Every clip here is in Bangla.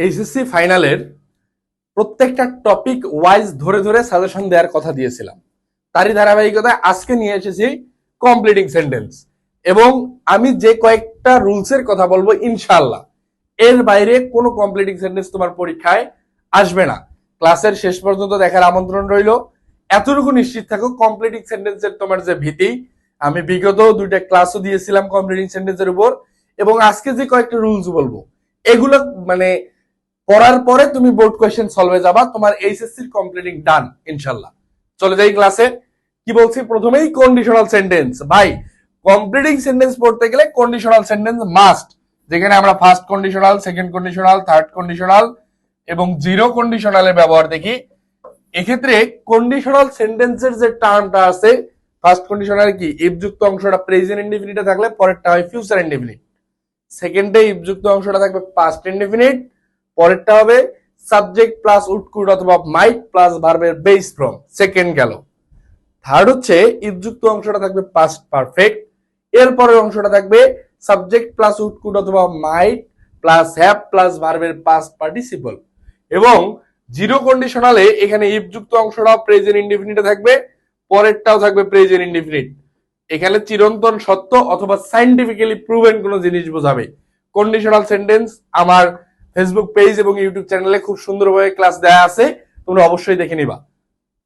এইচএসসি ফাইনালের প্রত্যেকটা টপিক ওয়াইজ ধরে ধরে সাজেশন দেওয়ার কথা দিয়েছিলাম। তারই ধারাবাহিকতায় আজকে নিয়ে এসেছি কমপ্লিটিং সেন্টেন্স, এবং আমি যে কয়েকটা রুলসের কথা বলবো ইনশাআল্লাহ এর বাইরে কোনো কমপ্লিটিং সেন্টেন্স তোমার পরীক্ষায় আসবে না। ক্লাসের শেষ পর্যন্ত দেখার আমন্ত্রণ রইল। এতটুকু নিশ্চিত থাকো, কমপ্লিটিং সেন্টেন্সের তোমার যে ভীতি, আমি বিগত দুইটা ক্লাসও দিয়েছিলাম কমপ্লিটিং সেন্টেন্সের উপর, এবং আজকে যে কয়েকটা রুলস বলবো এগুলো মানে পড়ার পরে তুমি বোর্ড কোয়েশ্চেন সলভে যাবা, তোমার এইচএসসি কমপ্লিটিং ডান ইনশাআল্লাহ। চলে যাই ক্লাসে। কি বলছি প্রথমেই, কন্ডিশনাল সেন্টেন্স। ভাই কমপ্লিটিং সেন্টেন্স পড়তে গেলে কন্ডিশনাল সেন্টেন্স মাস্ট, যেখানে আমরা first conditional, second conditional, third conditional এবং জিরো কন্ডিশনালের ব্যবহার দেখি। এক্ষেত্রে কন্ডিশনাল সেন্টেন্সের যে টার্মটা আছে, ফার্স্ট কন্ডিশনাল কি, ইফ যুক্ত অংশটা প্রেজেন্ট ইনডিফিনিটে থাকলে পরেরটা হয় ফিউচার ইনডিফিনিট। সেকেন্ডে ইফ যুক্ত অংশটা থাকবে পাস্ট ইনডিফিনিট, পরেরটা হবে সাবজেক্ট প্লাস উড কুড অথবা মাইট প্লাস ভার্বের বেস ফ্রম। সেকেন্ড গেল। থার্ড হচ্ছে ইফ যুক্ত অংশটা থাকবে পাস্ট পারফেক্ট, এরপরের অংশটা থাকবে সাবজেক্ট প্লাস উড কুড অথবা মাইট প্লাস হ্যাভ প্লাস ভার্বের পাস্ট পার্টিসিপল। এবং জিরো কন্ডিশনালে এখানে ইফ যুক্ত অংশটাও প্রেজেন্ট ইনডিফিনিটে থাকবে, পরেরটাও থাকবে প্রেজেন্ট ইনডিফিনিট। এখানে চিরন্তন সত্য অথবা সাইন্টিফিক্যালি প্রুভেন কোনো জিনিস বোঝাবে। কন্ডিশনাল সেন্টেন্স আমার ফেসবুক পেজ এবং ইউটিউব চ্যানেলে খুব সুন্দরভাবে ক্লাস দেয়া আছে, তোমরা অবশ্যই দেখে নিবা।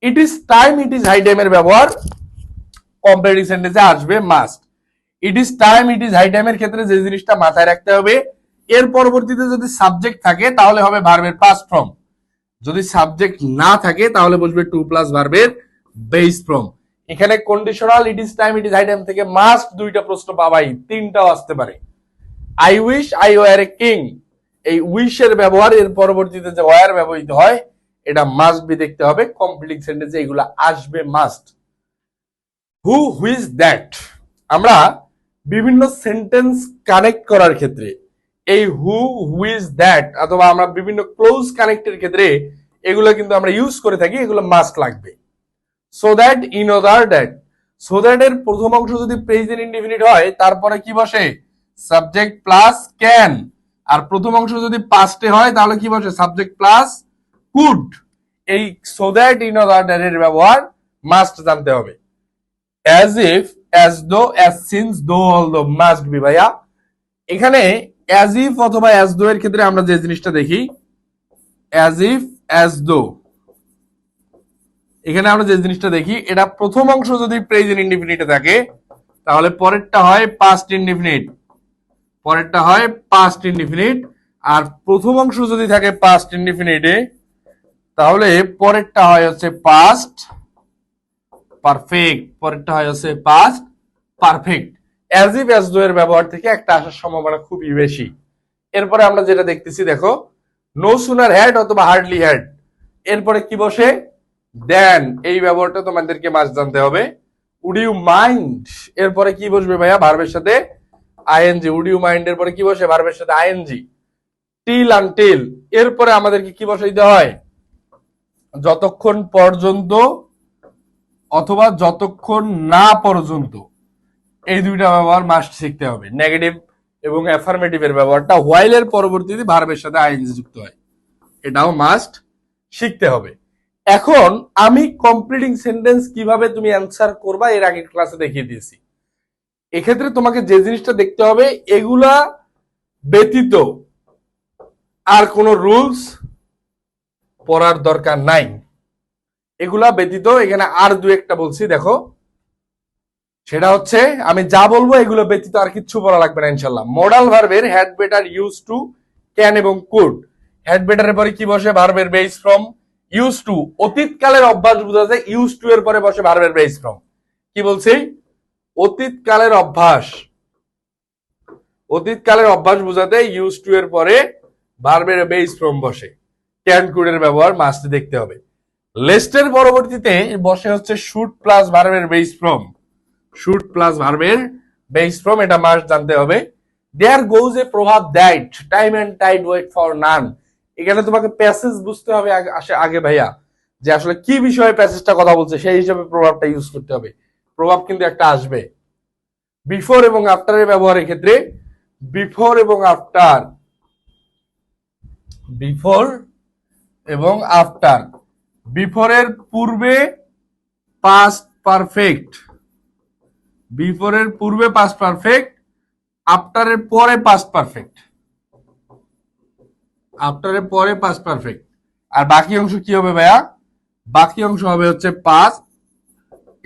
It is time, it is high টাইমের ব্যবহার কম্পারেটিভ সেন্টেন্সে আসবে must. It is time, it is high টাইমের ক্ষেত্রে যে জিনিসটা মাথায় রাখতে হবে, এর পরবর্তীতে যদি সাবজেক্ট থাকে তাহলে হবে ভার্বের পাস্ট ফর্ম, যদি সাবজেক্ট না থাকে তাহলে বসবে টু প্লাস ভার্বের বেস ফর্ম। এখানে conditional it is time, it is high time থেকে মাস্ট দুইটা প্রশ্ন পাবাই, তিনটাও আসতে পারে। I wish I were a king, এই উইশের ব্যবহার এর পরবর্তীতে যে ওয়ার ব্যবহৃত হয় এটা মাস্ট বি দেখতে হবে। কমপ্লিটিং সেন্টেন্সে এগুলো আসবে মাস্ট। হু হুইজ দ্যাট, আমরা বিভিন্ন সেন্টেন্স কানেক্ট করার ক্ষেত্রে এই হু হুইজ দ্যাট অথবা আমরা বিভিন্ন ক্লোজ কানেক্টের ক্ষেত্রে এগুলো কিন্তু আমরা ইউজ করে থাকি, এগুলো মাস্ট লাগবে। So that, in other that, so that এর প্রথম অংশ যদি প্রেজেন্ট ইনডিফিনিট হয় তারপরে কি বসে, সাবজেক্ট প্লাস ক্যান। আর প্রথম অংশ যদি পাস্টে হয় তাহলে কি বসে, সাবজেক্ট প্লাস কুড। এই so that, in other that এর ব্যবহার মাস্ট জানতে হবে। As if, as though, as since, দো, অলদো মাস্ট বি। ভাইয়া এখানে অ্যাজ ইফ অথবা অ্যাজ দো এর ক্ষেত্রে আমরা যে জিনিসটা দেখি, অ্যাজ ইফ, অ্যাজ দো, এখানে আমরা যে জিনিসটা দেখি, এটা প্রথম অংশ যদি প্রেজেন্ট ইনডিফিনিটে থাকে তাহলে পরেরটা হয় পাস্ট ইনডিফিনিট, পরেরটা হয় পাস্ট ইনডিফিনিট। আর প্রথম অংশ যদি থাকে পাস্ট ইনডিফিনিটে তাহলে পরেরটা হয় হচ্ছে পাস্ট পারফেক্ট, পরেরটা হয় হচ্ছে past perfect. As if as though এর ব্যবহার থেকে একটা আসার সম্ভাবনা খুবই বেশি। এরপরে আমরা যেটা দেখতেছি দেখো, নো সুনার হ্যাড অথবা হার্ডলি হ্যাড, এরপরে কি বসে, দেন। এই ব্যবহারটা তোমাদেরকে মাস্ট জানতে হবে। উড ইউ মাইন্ড, এরপরে কি বসবে ভাইয়া, ভার্বের সাথে আইএনজি। উড ইউ মাইন্ড এর পরে কি বসে, ভার্বের সাথে আইএনজি। টিল আনটিল, এরপরে আমাদেরকে কি বসাইতে হয়, যতক্ষণ পর্যন্ত অথবা যতক্ষণ না পর্যন্ত, এই দুইটা ব্যবহার মাস্ট শিখতে হবে। নেগেটিভ এবং অ্যাফার্মেটিভ এর ব্যবহারটা হোয়াইল এর পরবর্তীতে ভার্বের সাথে আইএনজি যুক্ত হয়, এটাও মাস্ট শিখতে হবে। এখন আমি কমপ্লিটিং সেন্টেন্স কিভাবে তুমি অ্যান্সার করবা এর আগের ক্লাসে দেখিয়ে দিয়েছি। এক্ষেত্রে তোমাকে যে জিনিসটা দেখতে হবে, এগুলা ব্যতীত আর কোন রুলস পড়ার দরকার নাই। এগুলা ব্যতীত এখানে আর দু একটা বলছি দেখো, সেটা হচ্ছে আমি যা বলবো এগুলো ব্যতীত আর কিচ্ছু বলা লাগবে না ইনশাল্লাহ। মডাল ভার্বের had better, use to, can এবং কুড। হ্যাড বেটারের পরে কি বসে, ভার্বের বেস ফ্রম। ইউজ টু অতীতকালের অভ্যাস বোঝাতে, ইউজ টু এর পরে বসে ভার্বের বেস ফ্রম। কি বলছি, অতীতকালের অভ্যাস, অতীতকালের অভ্যাস বোঝাতে ইউজ টু এর পরে ভার্বের বেস ফ্রম বসে। ক্যান কুড এর ব্যবহার মাস্ট দেখতে হবে। লেস্টের পরবর্তীতে বসে হচ্ছে শুড প্লাস ভার্বের বেস ফ্রম, শুড প্লাস ভার্বের বেস ফ্রম, এটা মাস্ট জানতে হবে। There goes a proverb that, time and tide wait for none. এখানে তোমাকে প্যাসেজ বুঝতে হবে আগে ভাইয়া, যে আসলে কি বিষয়ে প্যাসেজটা কথা বলছে, সেই হিসাবে প্রভাবটা ইউজ করতে হবে। প্রভাব কিন্তু একটা আসবে। বিফোর এবং আফটারের ব্যবহারের ক্ষেত্রে বিফোর এবং আফটার বিফোর এবং আফটার। বিফোরের পূর্বে পাস্ট পারফেক্ট, বিফোরের পূর্বে পাস্ট পারফেক্ট, আফটারের পরে পাস্ট পারফেক্ট, আফটারের পরে পাস্ট পারফেক্ট। আর বাকি অংশ কি হবে ভাইয়া? বাকি অংশ হবে হচ্ছে পাস্ট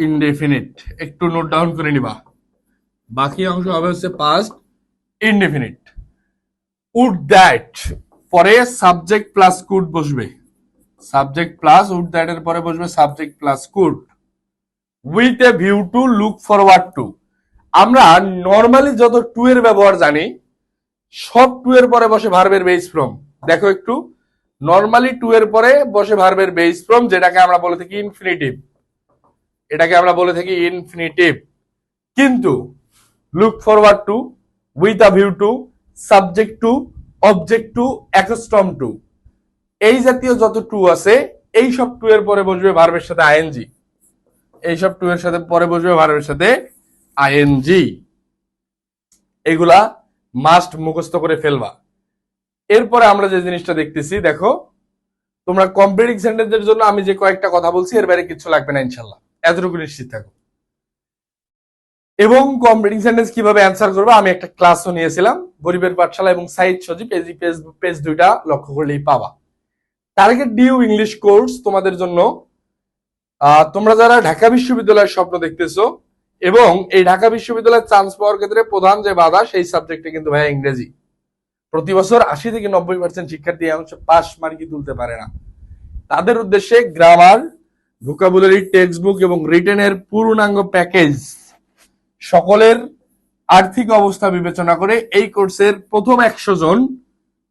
ইনডেফিনিট। একটু নোট ডাউন করে নিবা। বাকি অংশ হবে হচ্ছে পাস্ট ইনডেফিনিট। উড দ্যাট পরে সাবজেক্ট প্লাস কুড বসবে, সাবজেক্ট প্লাস উড দ্যাট এর পরে বসবে subject plus could. With a view to look forward two. আমরা নর্মালি যত টু এর ব্যবহার জানি সব টু এর পরে বসে ভার্বের বেস ফ্রম। দেখো একটু, নর্মালি টু এর পরে বসে ভার্বের বেস ফ্রম, যেটাকে আমরা বলে থাকি ইনফিনিটিভ, এটাকে আমরা বলে থাকি ইনফিনিটিভ। কিন্তু look forward to, with a view to, subject to, object to, accustom to, এই জাতীয় যত টু আছে এই সব টু এর পরে বসবে ভার্বের সাথে আইএনজি, এই সব টু এর সাথে পরে বসবে ভার্বের সাথে আইএনজি। এগুলা মাস্ট মুখস্থ করে ফেলবা। এরপরে আমরা যে জিনিসটা দেখতেছি, দেখো তোমরা কমপ্লিটিং সেন্টেন্সের জন্য আমি যে কয়েকটা কথা বলছি এর বাইরে কিছু লাগবে না ইনশাল্লাহ, এতটুকু নিশ্চিত থাকো। এবং কমপ্লিটিং সেন্টেন্স কিভাবে অ্যান্সার করবে আমি একটা ক্লাসও নিয়েছিলাম, গরিবের পাঠশালা এবং সাইদ সজীব, পেজ দুইটা লক্ষ্য করলেই পাবা। টার্গেট ডিউ ইংলিশ কোর্স তোমাদের জন্য, তোমরা যারা ঢাকা বিশ্ববিদ্যালয়ের স্বপ্ন দেখতেছো এবং এই ঢাকা বিশ্ববিদ্যালয়ের চান্স পাওয়ার ক্ষেত্রে প্রধান যে বাধা সেই সাবজেক্টে কিন্তু ভাই ইংরেজি। প্রতি বছর 80 থেকে 90% শিক্ষার্থী পাস মার্কই তুলতে পারে না। তাদের উদ্দেশ্যে গ্রামার, ভোকাবুলারি, টেক্সট বুক এবং রিটেনের পূর্ণাঙ্গ প্যাকেজ, সকলের আর্থিক অবস্থা বিবেচনা করে এই কোর্সের প্রথম 100 জন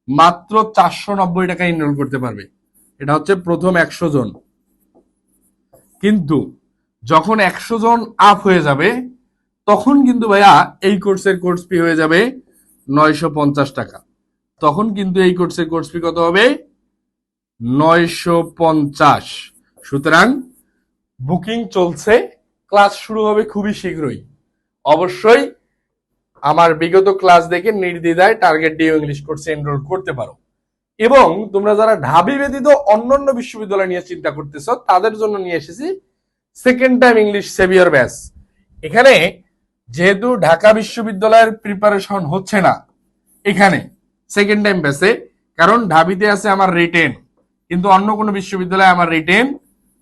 মাত্র 490 টাকা এনরোল করতে পারবে। এটা হচ্ছে প্রথম 100 জন। কিন্তু যখন 100 জন আপ হয়ে যাবে তখন কিন্তু ভাইয়া এই কোর্সের কোর্স ফি হয়ে যাবে 950 টাকা। তখন কিন্তু এই কোর্সের কোর্স ফি কত হবে? 950। সুতরাং বুকিং চলছে, ক্লাস শুরু হবে খুবই শীঘ্রই। অবশ্যই আমার বিগত ক্লাস দেখে নির্দ্বিধায় টার্গেট ডিউ ইংলিশ কোর্সে এনরোল করতে পারো। এবং তোমরা যারা ঢাবি ব্যতীত অন্যান্য বিশ্ববিদ্যালয় নিয়ে চিন্তা করতেছ তাদের জন্য নিয়ে এসেছি second time English saviour batch. এখানে যেহেতু ঢাকা বিশ্ববিদ্যালয়ের প্রিপারেশন হচ্ছে না এখানে সেকেন্ড টাইম ব্যাচে, কারণ ঢাবিতে আছে আমার রিটেন, কিন্তু অন্য কোনো বিশ্ববিদ্যালয়ে আমার রিটেন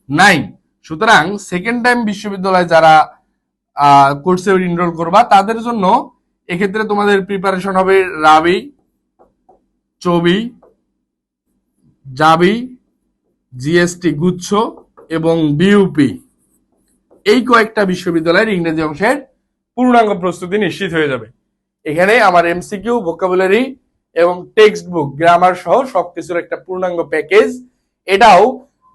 নাই। সুতরাং সেকেন্ড টাইম বিশ্ববিদ্যালয় যারা কোর্সে এনরোল করবা তাদের জন্য এক্ষেত্রে তোমাদের প্রিপারেশন হবে রাবি, চবি, জাবি, জিএসটি গুচ্ছ এবং বিইউপি, এই কয়েকটা বিশ্ববিদ্যালয়ের ইংরেজি অংশের পূর্ণাঙ্গ প্রস্তুতি নিশ্চিত হয়ে যাবে। এখানে আমার এমসিকিউ, ভোকাবুলারি এবং টেক্সট বুক, গ্রামার সহ সবকিছুর একটা পূর্ণাঙ্গ প্যাকেজ। এটাও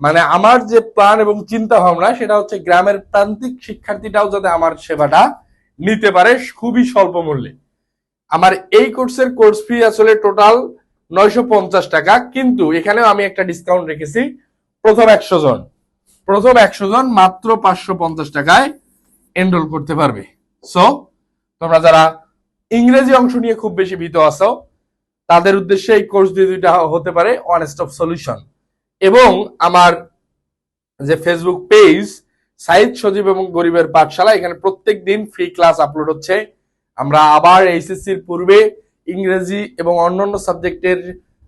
মানে আমার যে প্ল্যান এবং চিন্তা ভাবনা সেটা হচ্ছে গ্রামের প্রান্তিক শিক্ষার্থীটাও যাতে আমার সেবাটা নিতে পারে খুবই স্বল্প মূল্যে। আমার এই কোর্সের কোর্স ফি আসলে টোটাল 950 টাকা, কিন্তু এখানেও আমি একটা ডিসকাউন্ট রেখেছি। প্রথম 100 জন মাত্র 550 টাকায় এনরোল করতে পারবে। সো তোমরা যারা ইংরেজি অংশ নিয়ে খুব বেশি ভীত আছো তাদের উদ্দেশ্যে এই কোর্স দুইটা হতে পারে ওয়ান স্টপ সলিউশন। এবং আমার যে ফেসবুক পেজ সাইদ সজীব এবং গরিবের পাঠশালা, এখানে প্রত্যেক দিন ফ্রি ক্লাস আপলোড হচ্ছে। আমরা আবার এইচএসসির পূর্বে ইংরেজি এবং অন্যান্য সাবজেক্টের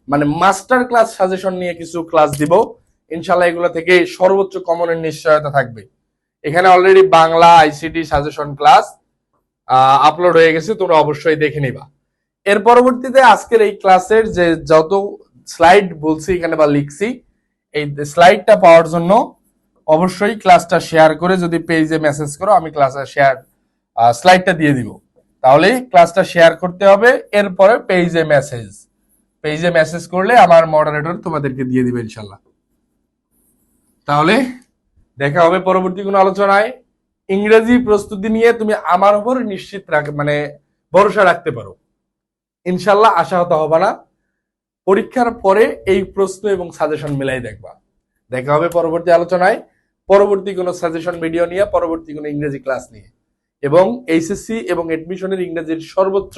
মানে মাস্টার ক্লাস সাজেশন নিয়ে কিছু ক্লাস দিব ইনশাল্লাহ। এগুলো থেকে সর্বোচ্চ কমনের নিশ্চয়তা থাকবে। এখানে already Bangla ICT suggestion class upload হয়ে গেছে, তোমরা অবশ্যই দেখে নিবা। এর পরবর্তীতে আজকের এই ক্লাসের যে যত স্লাইড বলছি এখানে বা লিখছি, এই স্লাইডটা পাওয়ার জন্য অবশ্যই ক্লাসটা শেয়ার করে যদি পেজে মেসেজ করো আমি ক্লাসে শেয়ার স্লাইডটা দিয়ে দিব। তাহলে ক্লাসটা শেয়ার করতে হবে, এরপরে পেজে মেসেজ করলে আমার মডারেটর তোমাদেরকে দিয়ে দিবে ইনশাল্লাহ। তাহলে দেখা হবে পরবর্তী কোনো আলোচনায়। ইংরেজি প্রস্তুতি নিয়ে তুমি আমার উপর নিশ্চিত মানে ভরসা রাখতে পারো ইনশাল্লাহ, আশাহত হবে না। পরীক্ষার পরে এই প্রশ্ন এবং সাজেশন মিলাই দেখবা। দেখা হবে পরবর্তী আলোচনায়, পরবর্তী কোনো সাজেশন ভিডিও নিয়ে, পরবর্তী কোনো ইংরেজি ক্লাস নিয়ে। এবং এইচএসসি এবং এডমিশনের ইংরেজির সর্বোচ্চ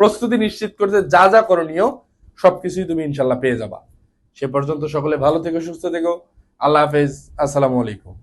প্রস্তুতি নিশ্চিত করতে যা যা করণীয় সবকিছুই তুমি ইনশাল্লাহ পেয়ে যাবা। সে পর্যন্ত সকলে ভালো থেকো, সুস্থ থেকো। আল্লাহ হাফেজ, আসসালামু আলাইকুম।